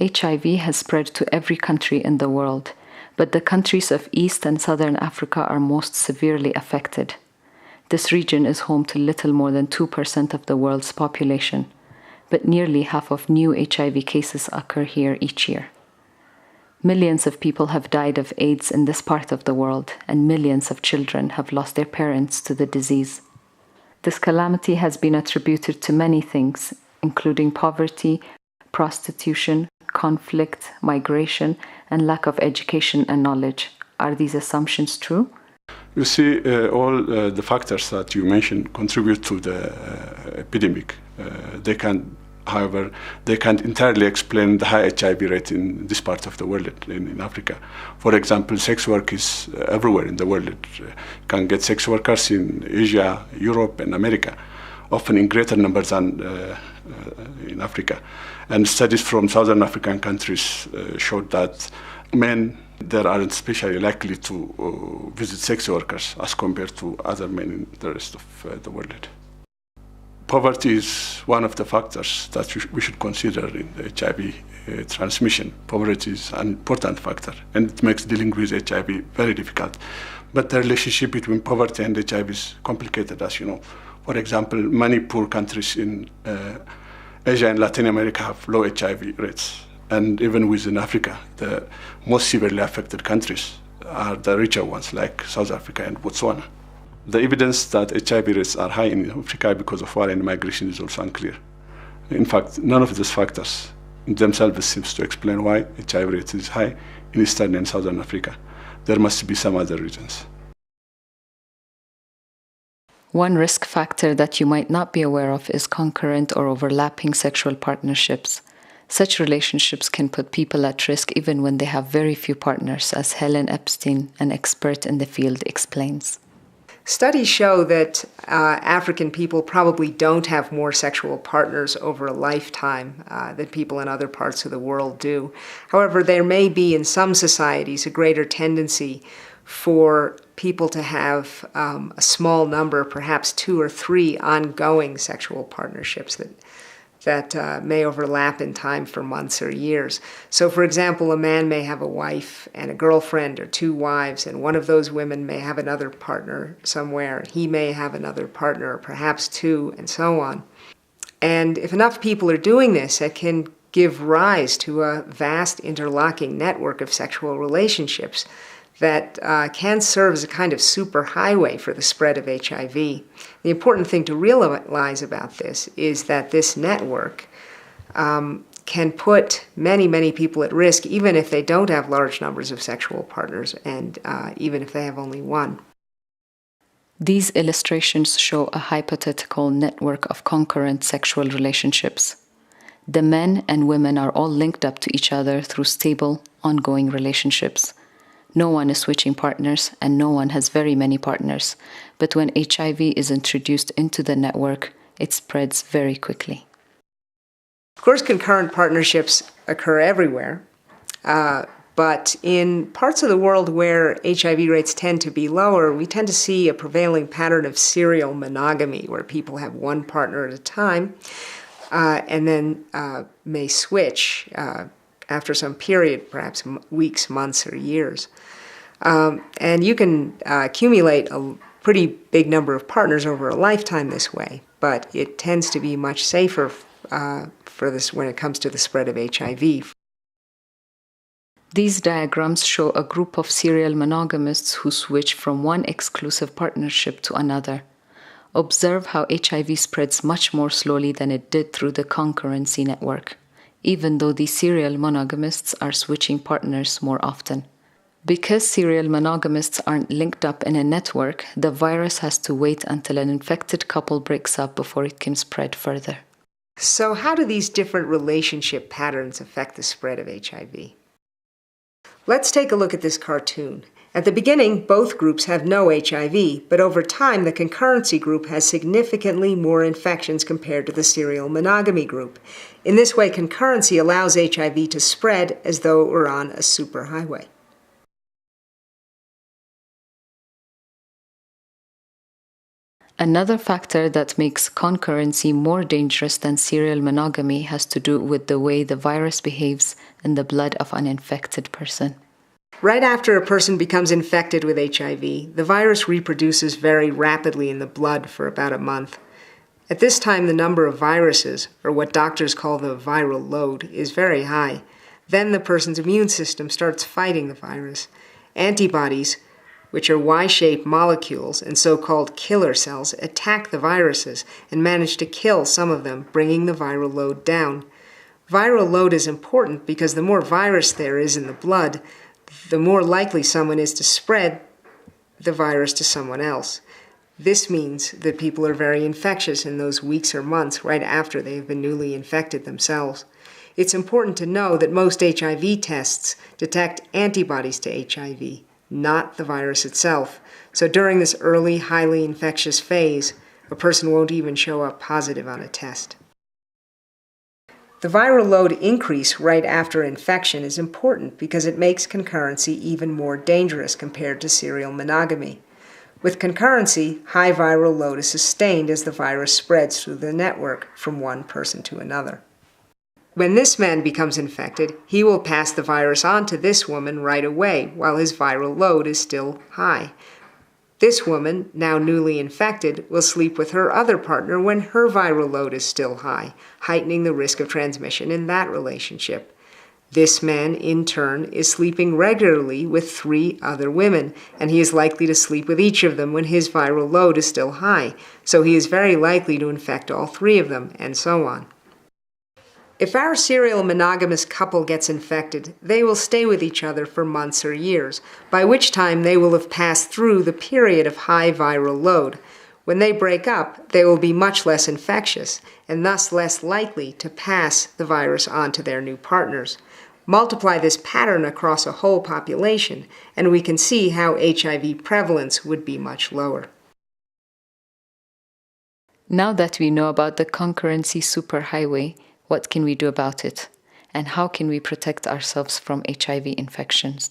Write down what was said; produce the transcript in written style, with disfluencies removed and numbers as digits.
HIV has spread to every country in the world, but the countries of East and Southern Africa are most severely affected. This region is home to little more than 2% of the world's population, but nearly half of new HIV cases occur here each year. Millions of people have died of AIDS in this part of the world, and millions of children have lost their parents to the disease. This calamity has been attributed to many things, including poverty, prostitution, conflict, migration, and lack of education and knowledge. Are these assumptions true? You see, all the factors that you mentioned contribute to the epidemic. However, they can't entirely explain the high HIV rate in this part of the world, in Africa. For example, sex work is everywhere in the world. You can get sex workers in Asia, Europe, and America, often in greater numbers than in Africa. And studies from southern African countries showed that men there aren't especially likely to visit sex workers as compared to other men in the rest of the world. Poverty is one of the factors that we should consider in the HIV transmission. Poverty is an important factor, and it makes dealing with HIV very difficult. But the relationship between poverty and HIV is complicated, as you know. For example, many poor countries in Asia and Latin America have low HIV rates. And even within Africa, the most severely affected countries are the richer ones, like South Africa and Botswana. The evidence that HIV rates are high in Africa because of war and migration is also unclear. In fact, none of these factors themselves seems to explain why HIV rate is high in Eastern and Southern Africa. There must be some other reasons. One risk factor that you might not be aware of is concurrent or overlapping sexual partnerships. Such relationships can put people at risk even when they have very few partners, as Helen Epstein, an expert in the field, explains. Studies show that African people probably don't have more sexual partners over a lifetime than people in other parts of the world do. However, there may be in some societies a greater tendency for people to have a small number, perhaps 2 or 3 ongoing sexual partnerships that may overlap in time for months or years. So, for example, a man may have a wife and a girlfriend or 2 wives, and one of those women may have another partner somewhere. He may have another partner, perhaps 2, and so on. And if enough people are doing this, it can give rise to a vast interlocking network of sexual relationships that can serve as a kind of superhighway for the spread of HIV. The important thing to realize about this is that this network can put many, many people at risk, even if they don't have large numbers of sexual partners, and even if they have only one. These illustrations show a hypothetical network of concurrent sexual relationships. The men and women are all linked up to each other through stable, ongoing relationships. No one is switching partners, and no one has very many partners. But when HIV is introduced into the network, it spreads very quickly. Of course, concurrent partnerships occur everywhere, but in parts of the world where HIV rates tend to be lower, we tend to see a prevailing pattern of serial monogamy, where people have one partner at a time and then may switch after some period, perhaps weeks, months, or years. And you can accumulate a pretty big number of partners over a lifetime this way, but it tends to be much safer for this when it comes to the spread of HIV. These diagrams show a group of serial monogamists who switch from one exclusive partnership to another. Observe how HIV spreads much more slowly than it did through the concurrency network, even though these serial monogamists are switching partners more often. Because serial monogamists aren't linked up in a network, the virus has to wait until an infected couple breaks up before it can spread further. So how do these different relationship patterns affect the spread of HIV? Let's take a look at this cartoon. At the beginning, both groups have no HIV, but over time, the concurrency group has significantly more infections compared to the serial monogamy group. In this way, concurrency allows HIV to spread as though it were on a superhighway. Another factor that makes concurrency more dangerous than serial monogamy has to do with the way the virus behaves in the blood of an infected person. Right after a person becomes infected with HIV, the virus reproduces very rapidly in the blood for about a month. At this time, the number of viruses, or what doctors call the viral load, is very high. Then the person's immune system starts fighting the virus. Antibodies, which are Y-shaped molecules and so-called killer cells, attack the viruses and manage to kill some of them, bringing the viral load down. Viral load is important because the more virus there is in the blood, the more likely someone is to spread the virus to someone else. This means that people are very infectious in those weeks or months right after they have been newly infected themselves. It's important to know that most HIV tests detect antibodies to HIV, not the virus itself. So during this early, highly infectious phase, a person won't even show up positive on a test. The viral load increase right after infection is important because it makes concurrency even more dangerous compared to serial monogamy. With concurrency, high viral load is sustained as the virus spreads through the network from one person to another. When this man becomes infected, he will pass the virus on to this woman right away while his viral load is still high. This woman, now newly infected, will sleep with her other partner when her viral load is still high, heightening the risk of transmission in that relationship. This man, in turn, is sleeping regularly with 3 other women, and he is likely to sleep with each of them when his viral load is still high, so he is very likely to infect all 3 of them, and so on. If our serial monogamous couple gets infected, they will stay with each other for months or years, by which time they will have passed through the period of high viral load. When they break up, they will be much less infectious, and thus less likely to pass the virus on to their new partners. Multiply this pattern across a whole population, and we can see how HIV prevalence would be much lower. Now that we know about the concurrency superhighway, what can we do about it? And how can we protect ourselves from HIV infections?